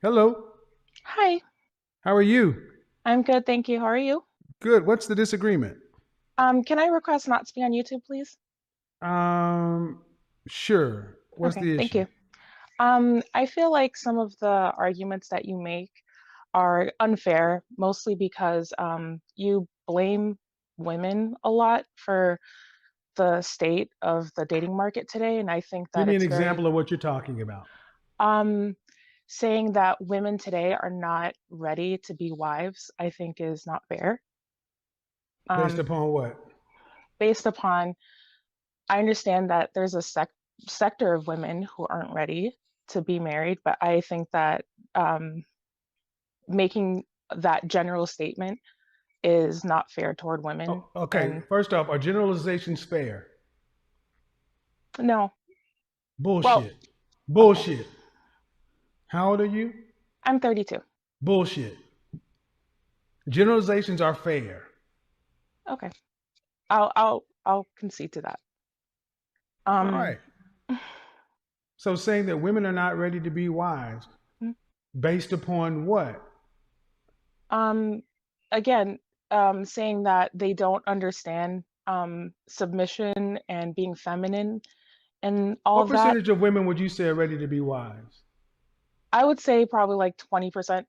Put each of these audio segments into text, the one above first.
Hello. Hi, How are you? I'm good, thank you. How are you? Good. What's the disagreement? Can I request not to be on YouTube, please? Um, sure. What's Okay, the thank issue? you. I feel like some of the arguments that you make are unfair, mostly because you blame women a lot for the state of the dating market today, and I think Give that me an it's very example of what you're talking about. um saying that women today are not ready to be wives, I think is not fair. Based Um, upon what? Based upon I understand that there's a sector of women who aren't ready to be married, but I think that um, making that general statement is not fair toward women. Oh, okay. And First off, are generalizations fair? no, well, Bullshit. okay, Bullshit. How old are you? I'm 32. Bullshit. Generalizations are fair. Okay, I'll concede to that. All Um, right. So saying that women are not ready to be wives based upon what? um, again, saying that they don't understand submission and being feminine and all What of that, percentage of women would you say are ready to be wives? I would say probably like 20%.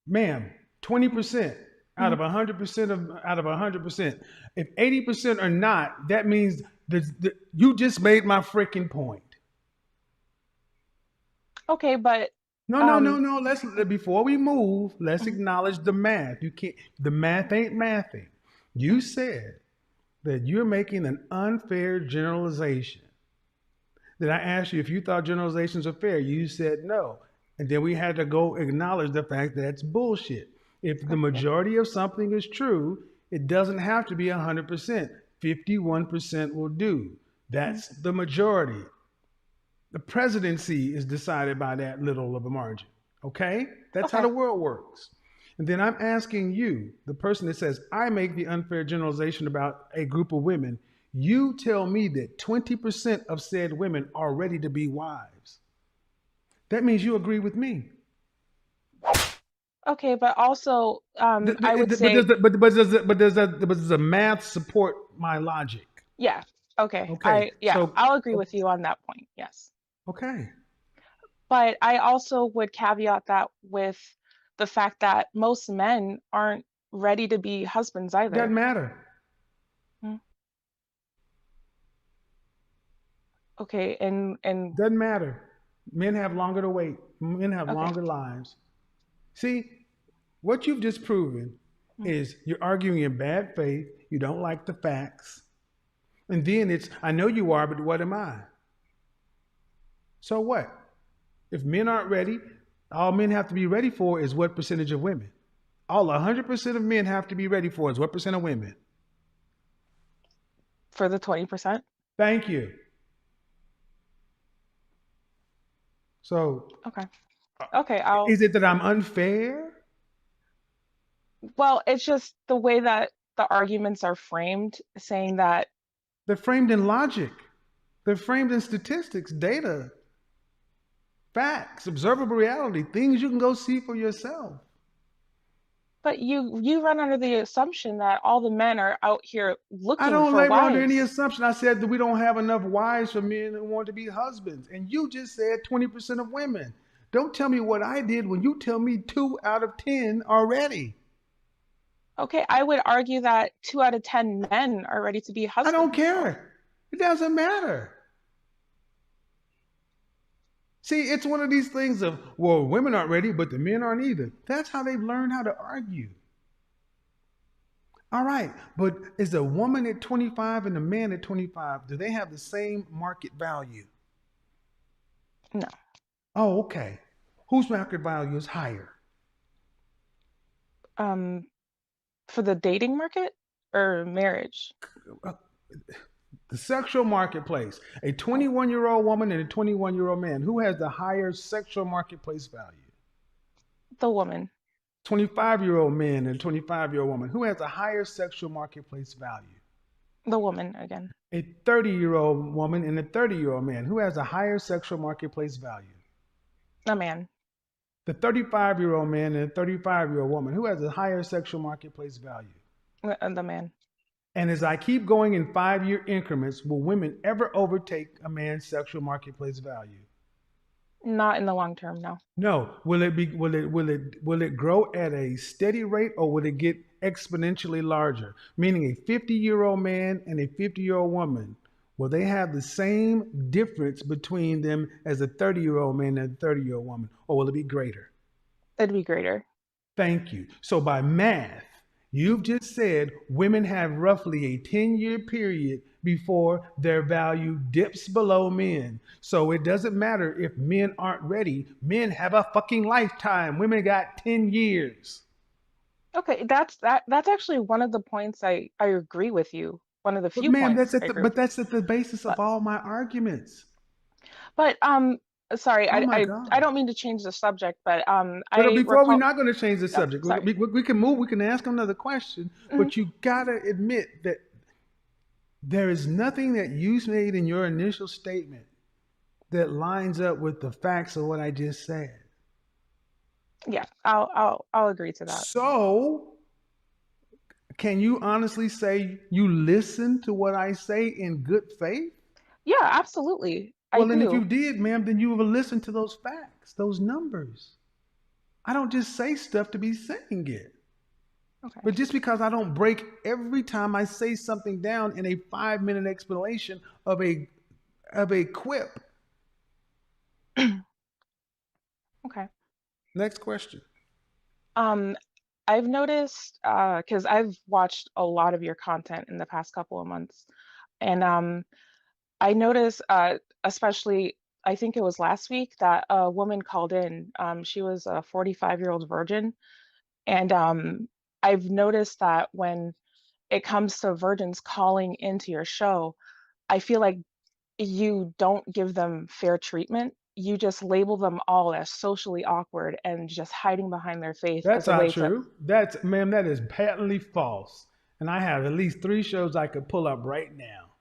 Ma'am, 20% out of 100% of out of 100%. If 80% are not, that means you just made my freaking point. Okay, but No, no, no, um, no. Let's before we move, let's mhm, acknowledge the math. You can't. The math ain't mathing. You said that you're making an unfair generalization. Then I asked you if you thought generalizations are fair. You said no. And then we had to go acknowledge the fact that it's bullshit. If the okay, majority of something is true, it doesn't have to be 100%. 51% will do. mm, That's the majority. The presidency is decided by that little of a margin. Okay? That's how okay, the world works. And then I'm asking you, the person that says, I make the unfair generalization about a group of women, you tell me that 20% of said women are ready to be wives. That means you agree with me. okay. But also, I would But say, does the math support my logic? yeah, okay. Okay, Yeah, so I'll agree with you on that point. Yes, okay, but I also would caveat that with the fact that most men aren't ready to be husbands doesn't either. matter. Mm, okay, and Doesn't matter. Men have longer to wait. Men have okay, longer lives. See, what you've just proven mm, is you're arguing in bad faith. You don't like the facts. And then it's, I know you are, but what am I? So what? If men aren't ready, all men have to be ready for is what percentage of women? All 100% of men have to be ready for is what percent of women? for the 20%. Thank you. So Okay, okay. I'll. is it that I'm unfair? Well, it's just the way that the arguments are framed, saying that They're framed in logic. They're framed in statistics, data, facts, observable reality, things you can go see for yourself. but you run under the assumption that all the men are out here I looking don't for labor under any wives. assumption. I said that we don't have enough wives for men who want to be husbands. And you just said 20% of women. Don't tell me what I did when you tell me 2 out of 10 are ready. Okay, I would argue that 2 out of 10 men are ready to be I don't husbands. So, care. It doesn't matter. See, it's one of these things of, well, women aren't ready, but the men aren't either. That's how they've learned how to argue. All right, but is a woman at 25 and a man at 25, do they have the same market value? no. Oh, okay. Whose market value is higher? Um, for the dating market or marriage? Uh, The sexual marketplace. A Oh, 21-year-old woman and a 21-year-old man. Who has the higher sexual marketplace value? the woman, 25-year-old man and a 25-year-old woman. Who has a higher sexual marketplace value? the woman again, A 30-year-old woman and a 30-year-old man. Who has a higher sexual marketplace value? a man. The 35-year-old man and the 35-year-old woman, who has a higher sexual marketplace value? The man. And as I keep going in 5-year increments, will women ever overtake a man's sexual marketplace value? Not in the long term, no. No. Will it grow at a steady rate, or will it get exponentially larger? Meaning a 50-year-old man and a 50-year-old woman, will they have the same difference between them as a 30-year-old man and a 30-year-old woman, or will it be greater? It'd be greater. Thank you. So by math, you've just said women have roughly a 10-year period before their value dips below men. So it doesn't matter if men aren't ready. Men have a fucking lifetime. Women got 10 years. Okay, that's actually one of the points I agree with you. One of the But few ma'am, points I agree with you. that's at the basis of But all my arguments. but sorry, Oh my I God. don't mean to change the subject, but But I before, we're recall. not going to change the Oh, subject. sorry. We can move. We can ask another question. Mhm. But you gotta admit that there is nothing that you made in your initial statement that lines up with the facts of what I just said. Yeah, I'll agree to that. So, can you honestly say you listen to what I say in good faith? Yeah, absolutely. I Well, and if you do. did, ma'am, then you would have listened to those facts, those numbers. I don't just say stuff to be saying it. Okay. But just because I don't break every time I say something down in a 5-minute explanation of a quip. Okay. Next question. Um, I've noticed because I've watched a lot of your content in the past couple of months, and I noticed especially I think it was last week that a woman called in. She was a 45-year-old virgin, and I've noticed that when it comes to virgins calling into your show, I feel like you don't give them fair treatment. You just label them all as socially awkward and just hiding behind their faith That's as a not way to. true. Ma'am, that is patently false. And I have at least 3 shows I could pull up right now.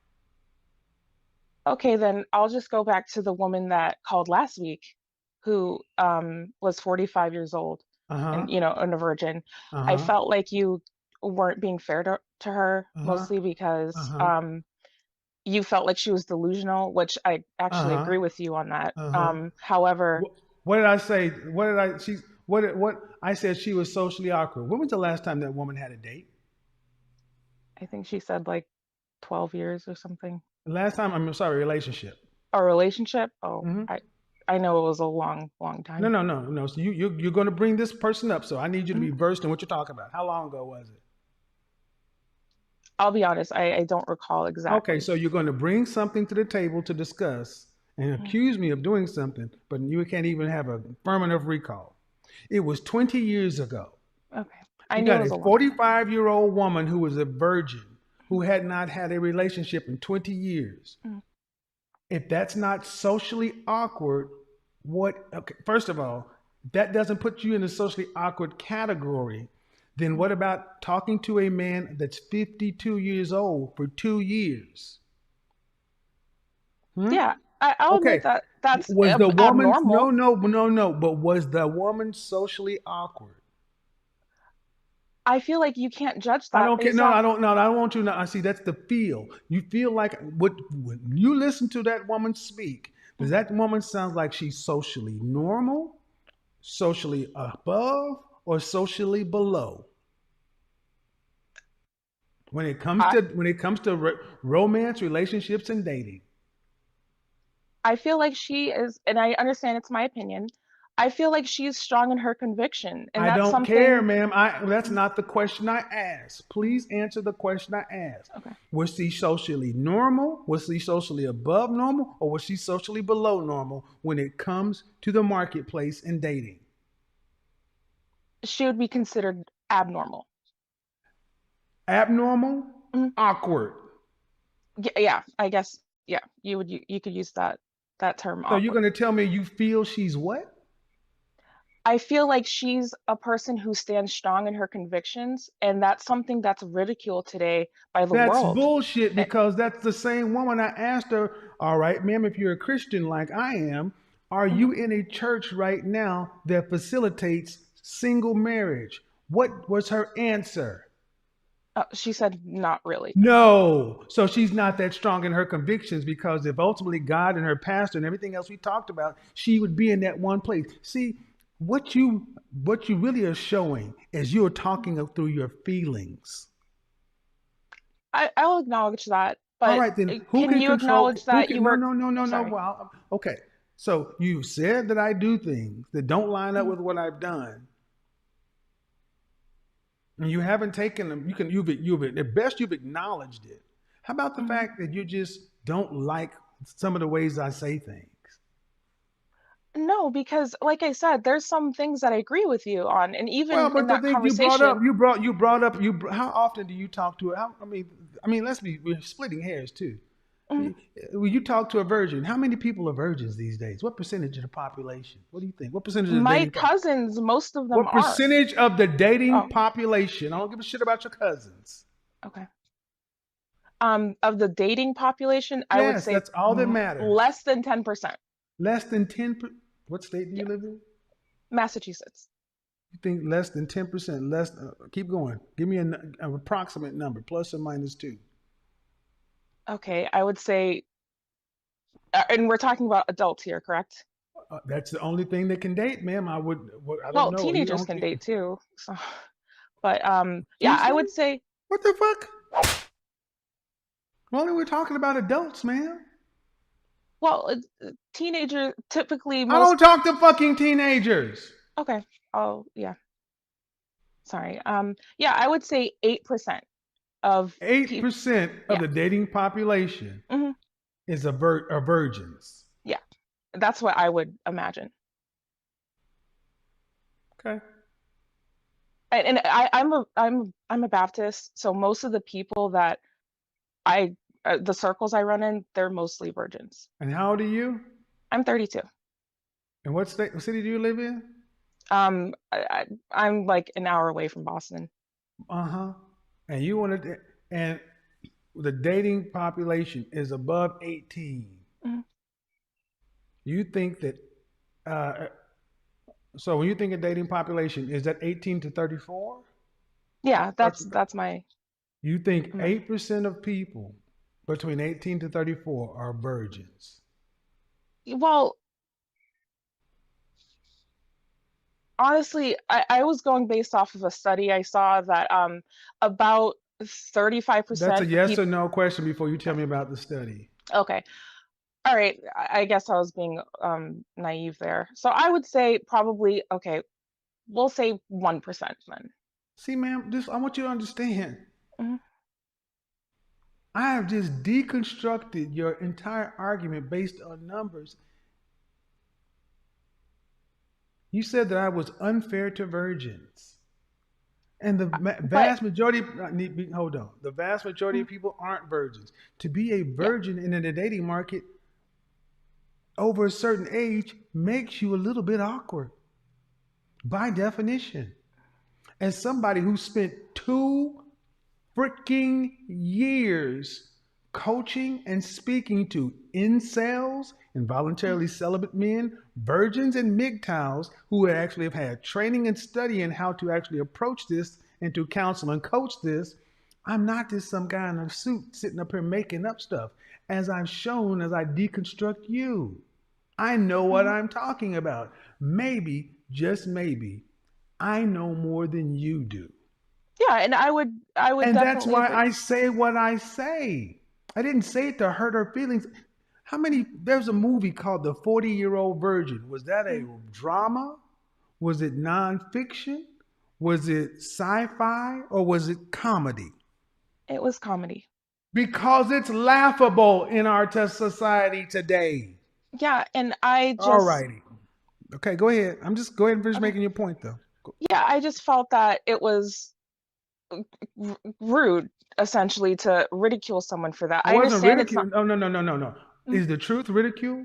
Okay, then I'll just go back to the woman that called last week who was 45 years old Uh huh. and, and a virgin. Uh I huh. felt like you weren't being fair to her, Uh huh. mostly Uh because huh. you felt like she was delusional, which I Uh actually huh. agree with you on that. Uh huh. However, What did I say? What did I? She. What? I said she was socially awkward. When was the last time that woman had a date? I think she said like 12 years or something. The last time, I'm sorry, relationship. A relationship? Oh, Hmm. I know it was a long, long No, time. no, no, no. So you're going to bring this person up. So I need you to Mhm. be versed in what you're talking about. How long ago was it? I'll be honest, I don't recall Okay, exactly. so you're going to bring something to the table to discuss and Mhm. accuse me of doing something, but you can't even have a firm enough recall. It was 20 years ago. Okay. I You knew it got a was a long time ago. 45-year-old woman who was a virgin, who had not had a relationship in 20 years. Mhm. If that's not socially awkward, what? Okay, first of all, that doesn't put you in the socially awkward category. Then Mhm. what about talking to a man that's 52 years old for 2 years? Hmm? Yeah, I'll Okay. admit that that's Was the woman, no, abnormal. no, no, no, but was the woman socially awkward? I feel like you can't judge I that don't care. based No, off. I don't. No, I don't want you. I see. That's the feel. You feel like when you listen to that woman speak. Does Mhm. that woman sound like she's socially normal, socially above, or socially below? I When it comes to romance, relationships, and dating. I feel like she is, and I understand it's my opinion. I feel like she's strong in her conviction, and I that's don't care, something. ma'am. That's Mhm. not the question I asked. Mhm. Please answer the question I asked. Okay. Was she socially normal? Was she socially above normal? Or was she socially below normal when it comes to the marketplace and dating? She would be considered abnormal. Abnormal? Mhm. Awkward. Yeah, I guess. Yeah, you could use that term So you're awkward. going to tell me you feel she's what? I feel like she's a person who stands strong in her convictions, and that's something that's ridiculed today by the That's world. bullshit Eh, because that's the same woman I asked her, all right, ma'am, if you're a Christian like I am, Are Mhm. you in a church right now that facilitates single marriage? What was her answer? She said not really. No. So she's not that strong in her convictions, because if ultimately God and her pastor and everything else we talked about, she would be in that one place. See, what you really are showing is you're talking through your feelings. I'll acknowledge that, All but right, then who can can you control? acknowledge Who that you can? No, were no, no, no, no. sorry. Well, okay. So you said that I do things that don't line up Mhm. with what I've done, and you haven't taken them. You've at best you've acknowledged it. How about the Mhm. fact that you just don't like some of the ways I say things? No, because like I said, there's some things that I agree with you on, and Well, even in but the that thing you brought up, conversation. How often do you talk to it? I mean, we're splitting hairs too. Mhm. When you talk to a virgin, how many people are virgins these days? What percentage of the population? What do you think? What percentage of the My dating cousins, most of them What are. percentage of the dating Oh, population? I don't give a shit about your cousins. okay. Of the dating population, I would Yes, say that's all that matters. less than 10%. Less than 10. What state do Yeah, you live in? Massachusetts. You think less than 10%? Less. Keep going. Give me an approximate number, plus or minus two. Okay, I would say, and we're talking about adults here, correct? That's the only thing that can date, ma'am. I don't Well, know. You teenagers don't. can date too. So, but yeah, I Excuse me. would say, What the fuck? Only we're talking about adults, man. well, teenager typically I most. don't talk to fucking teenagers. Okay. Oh, yeah. Sorry. Yeah, I would say 8% of Eight people. percent of Yeah. the dating population Hmm. is are virgins. Yeah. That's what I would imagine. Okay. And I'm a Baptist, so most of the people that the circles I run in, they're mostly virgins. And how old are you? I'm 32. And what city do you live in? I'm like an hour away from Boston. Uh huh. And you want to, and the dating population is above 18. Mhm. You think that, uh, so when you think of dating population, is that 18 to 34? Yeah, That's, that's my you think my 8% of people between 18 to 34 are virgins. well, honestly, I was going based off of a study I saw that about That's a 35% of yes people. or no question before you tell Okay. me about the study. Okay. All right. I guess I was being naive there. So I would say probably okay, we'll say 1% then. See, ma'am, this I want you to understand. Mhm. I have just deconstructed your entire argument based on numbers. You said that I was unfair to virgins. And the But vast majority, hold on, the vast majority mm, of people aren't virgins. To be a yeah, virgin in the dating market over a certain age makes you a little bit awkward by definition. As somebody who spent 2 freaking years coaching and speaking to incels, mm, involuntarily celibate men, virgins, and MGTOWs who actually have had training and study in how to actually approach this and to counsel and coach this. I'm not just some guy in a suit sitting up here making up stuff. As I've shown, as I deconstruct you, I know what mm. I'm talking about. Maybe, just maybe, I know more than you do. Yeah, and I would And that's definitely why agree. I say what I say. I didn't say it to hurt her feelings. There's a movie called The 40-Year-Old Virgin. Was that a Mm. drama? Was it nonfiction? Was it sci fi? Or was it comedy? It was comedy. Because it's laughable in our society today. Yeah, and I All just righty. Okay, go ahead. Go ahead and finish okay. making your point, though. Yeah, I just felt that it was rude essentially to ridicule someone for that. I I wasn't understand it's not. ridiculed. Oh, no, no, no, no, no. Mm. Is the truth ridicule?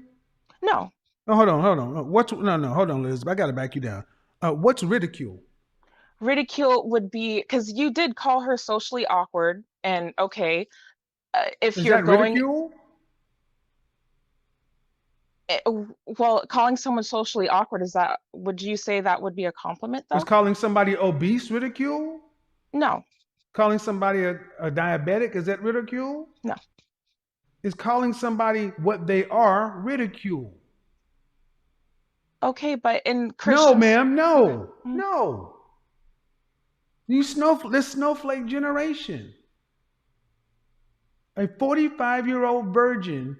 No, No, hold on, hold on. No, hold on, Liz. I got to back you down. What's ridicule? ridicule would be because you did call her socially awkward, and okay, if Is you're that going ridicule? Well, calling someone socially awkward, would you say that would be a compliment Is though? calling somebody obese ridicule? No, Calling somebody a diabetic, is that ridicule? no. Is calling somebody what they are ridicule? Okay, but in No, Christians, ma'am, okay. no, no. This snowflake generation. A 45-year-old virgin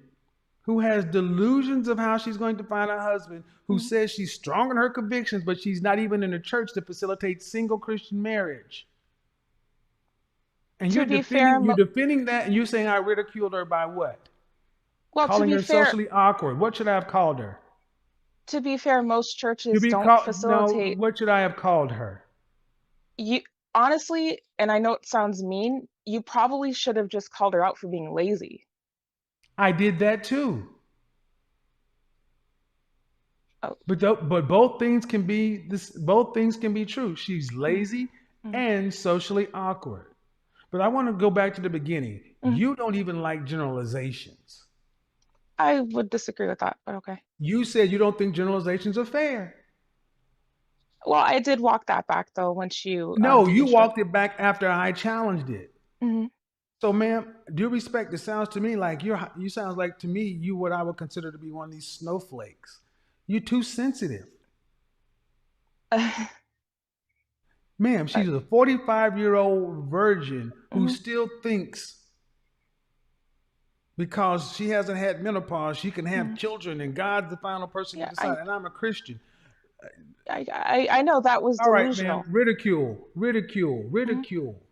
who has delusions of how she's going to find a husband, who Mhm. says she's strong in her convictions, but she's not even in a church to facilitate single Christian marriage. And To be fair, you're defending that, and you're saying I ridiculed her by what? well, Calling her socially awkward. What should I have called her? most To churches be don't called no. facilitate What should I have called her? you honestly, and I know it sounds mean, you probably should have just called her out for being lazy. I did that too. Oh, But both things can be this. Both things can be true. She's mhm, lazy mhm, and socially awkward. But I want to go back to the beginning. mhm. You don't even like generalizations. I would disagree with that, but okay. You said you don't think generalizations are fair. Well, I did walk that back though once you No, you deconstruct. walked it back after I challenged it. Mhm. So, ma'am, due respect, it sounds to me like you sounds like to me you what I would consider to be one of these snowflakes. You're too sensitive. Ma'am, she's a 45-year-old virgin who Mhm. still thinks because she hasn't had menopause, she can have Mhm. children and God's the final person to Yeah, decide. And I'm a Christian. I know that was All right, ma'am. delusional. Ridicule, ridicule, Mhm. ridicule.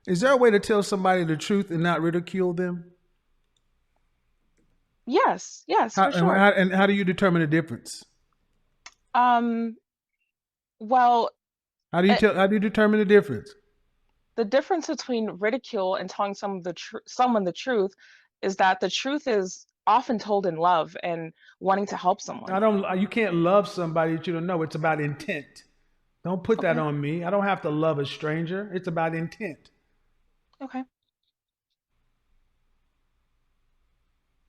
Is there a way to tell somebody the truth and not ridicule them? Yes, yes, How, for sure. and how do you determine the difference? Um, well, uh, How do you determine the difference? the difference between ridicule and telling someone the truth is that the truth is often told in love and wanting to help I someone. don't. You can't love somebody that you don't know. It's about intent. Don't put that Okay, on me. I don't have to love a stranger. It's about intent. okay.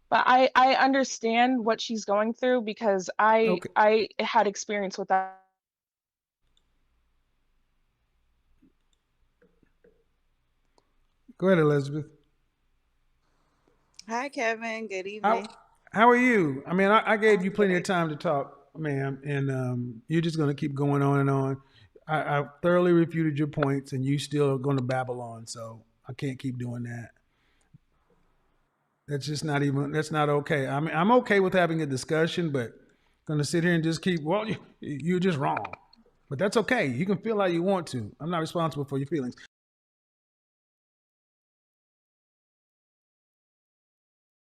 But I understand what she's going through because Okay. I had experience with that. Go ahead, Elizabeth. Hi, Kevin. Good How evening. How are you? I mean, I gave you I'm plenty of great. time to talk, ma'am, and you're just going to keep going on and on. I thoroughly refuted your points, and you still are going to babble on. So I can't keep doing that. That's just not even. That's not okay. I mean, I'm okay with having a discussion, but going to sit here and just keep. Well, you're just wrong. But that's okay. You can feel how you want to. I'm not responsible for your feelings.